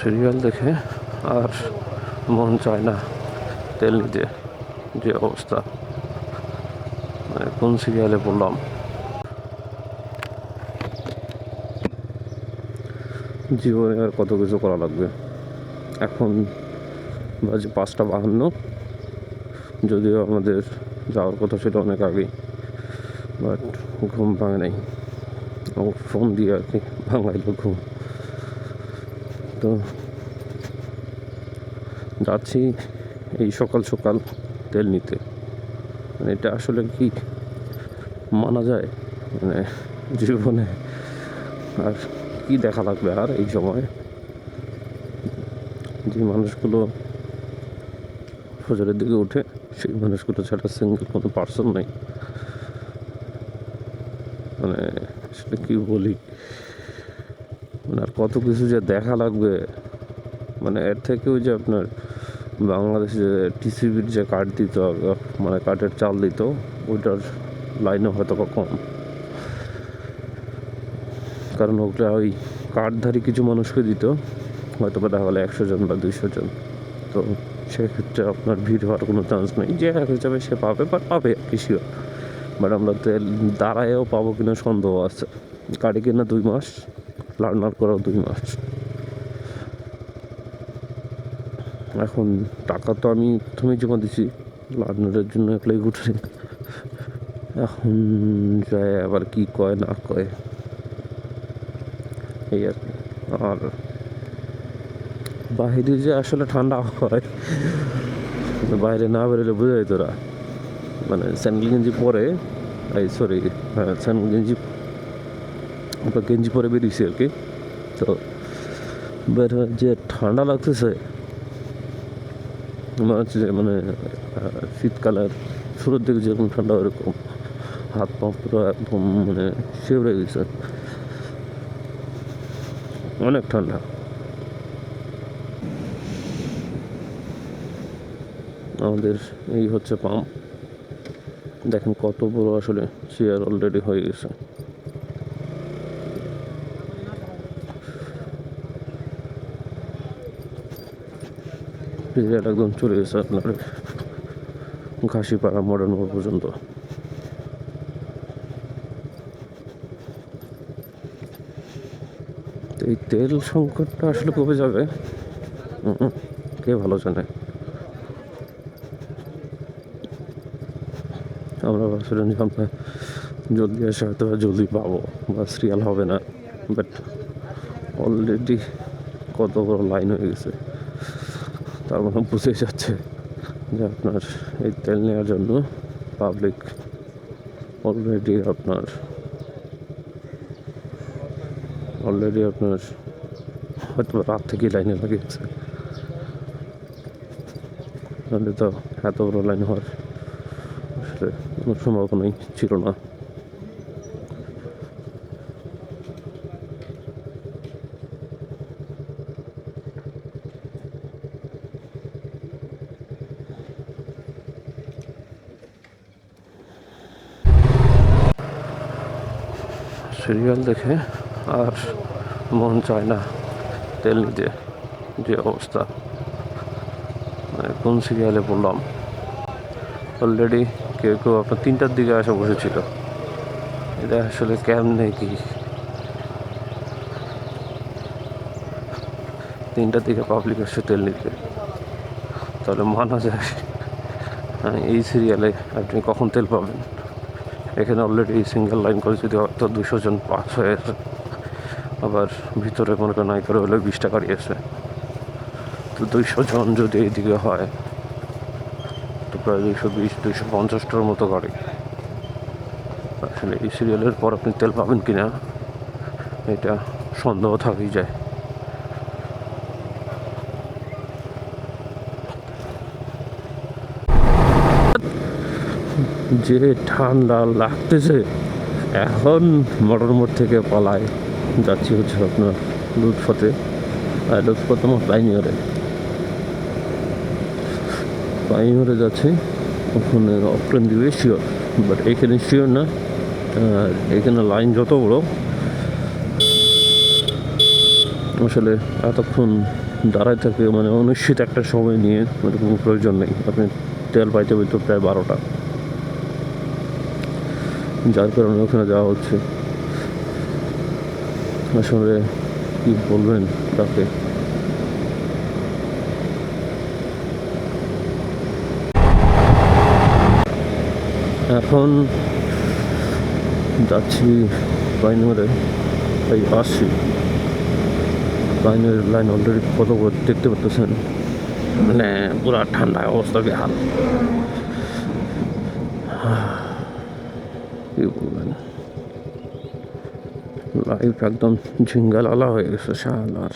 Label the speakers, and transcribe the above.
Speaker 1: Serial দেখে আর মন চায় না তেল নিতে। যে অবস্থা, মানে কোন সিরিয়ালে পড়লাম। জীবনে আর কত কিছু করা লাগবে। এখন বাজে 5:52, যদিও আমাদের যাওয়ার কথা ছিল অনেক আগেই, বাট ঘুম ভাঙে নাই। ফোন দিয়ে আর কি ভাঙাইল ঘুম। তো যাচ্ছি এই সকাল সকাল তেল নিতে। মানে এটা আসলে কি মানা যায়? মানে জীবনে আর কি দেখা লাগবে আর এই সময়? যে মানুষগুলো ফজরের দিকে উঠে, সেই মানুষগুলো ছাড়া সিঙ্গেল কোনো পার্সন নেই। মানে আসলে কি বলি, মানে আর কত কিছু যে দেখা লাগবে। মানে এর থেকেও যে আপনার বাংলাদেশে টিসিবির যে কার্ড দিত, মানে কার্ডের চাল দিত, ওইটার লাইনও হয়তো কম। কারণ ওগুলো ওই কার্ডধারী কিছু মানুষকে দিত, হয়তো বা দেখা গেলো 100 জন বা 200 জন। তো সেক্ষেত্রে আপনার ভিড় হওয়ার কোনো চান্স নেই। যে এক হিসাবে সে পাবে বা পাবে কিছু, বাট আমরা তেল দাঁড়ায়ও পাবো কিনা সন্দেহ আছে। গাড়ি কেনা 2 মাস, লার্নার করাও 2 মাস। এখন টাকা তো আমি প্রথমেই জমা দিছি লার্নারের জন্য, অ্যাপ্লাই করছি। এখন যায় আবার কি কয় না কয়, এই আর কি। আর বাইরে যে আসলে ঠান্ডা হয়, বাইরে না বেরোলে বোঝাই তোরা। মানে স্যান্ডেল গেঞ্জি পরে, সরি, হ্যাঁ স্যান্ডেল গেঞ্জি, আপনার গেঞ্জি পরে বেরিয়েছি আর কি। তো বের হয়ে যে ঠান্ডা লাগতেছে, মনে হচ্ছে যে মানে শীতকালের শুরুর দিকে যেরকম ঠান্ডা, ওরকম হাত পা পুরো একদম মানে শিউরে গেছে, অনেক ঠান্ডা। আমাদের এই হচ্ছে পাম্প, দেখেন কত বড় আসলে চেয়ার অলরেডি হয়ে গেছে। চেয়ার একদম চলে গেছে আপনার ঘাসিপাড়া মডার্ন মোড় পর্যন্ত। এই তেল সংকটটা আসলে কবে যাবে কে ভালো জানে। আমরা ভাবছিলাম যে আমরা জলদি আসে হয়তো জলদি পাবো বা সিরিয়াল হবে না, বাট অলরেডি কত বড় লাইন হয়ে গেছে। তার মানে বুঝে যাচ্ছে যে আপনার এই তেল নেওয়ার জন্য পাবলিক অলরেডি আপনার হয়তো রাত থেকেই লাইনে লাগিয়েছে। নাহলে তো এত বড় লাইন হওয়ার আসলে কোনো সম্ভাবনাই ছিল না। সিরিয়াল দেখে আর মন চায় না তেল নিতে। যে অবস্থা, মানে কোন সিরিয়ালে পড়লাম। অলরেডি কেউ কেউ আপনার 3টার দিকে আসা বসেছিল। এটা আসলে কেমনে কি 3টার দিকে পাবলিক আসছে তেল নিতে? তাহলে মানা যায় এই সিরিয়ালে আপনি কখন তেল পাবেন। এখানে অলরেডি সিঙ্গেল লাইন করে যদি হয়তো 200 জন পাস হয়ে আছে, আবার ভিতরে মনে করেন নাই করে হলে 20 টাকা দিয়েছে। তো 200 জন যদি এইদিকে হয়, তো প্রায় 220-250টার মতো গাড়ি। আসলে এই সিরিয়ালের পর আপনি তেল পাবেন কিনা এটা সন্দেহ থাকেই যায়। যে ঠান্ডা লাগতেছে, এখন মডার্ন মোড় থেকে পালায় যাচ্ছি হচ্ছে আপনার লুৎফতে। আমার প্রাইমারে যাচ্ছে, ওখানে অফলাইন দিবে শিওর, বাট এখানে শিওর না। আর এখানে লাইন যত বড়, আসলে এতক্ষণ দাঁড়ায় থাকে মানে অনিশ্চিত একটা সময় নিয়ে মানে কোনো প্রয়োজন নেই। আপনি তেল পাইতে পাইতে প্রায় 12টা, যার কারণে ওখানে যাওয়া হচ্ছে। আসলে কি বলবেন তাকে। এখন যাচ্ছি বাইনরে, এই আসছি লাইনের লাইন অলরেডি কত করে দেখতে পাচ্ছেন, মানে পুরা ঠান্ডা অবস্থা বেহাল। কি বলবেন, লাইফ একদম ঝিঙ্গালালা হয়ে গেছে শালার।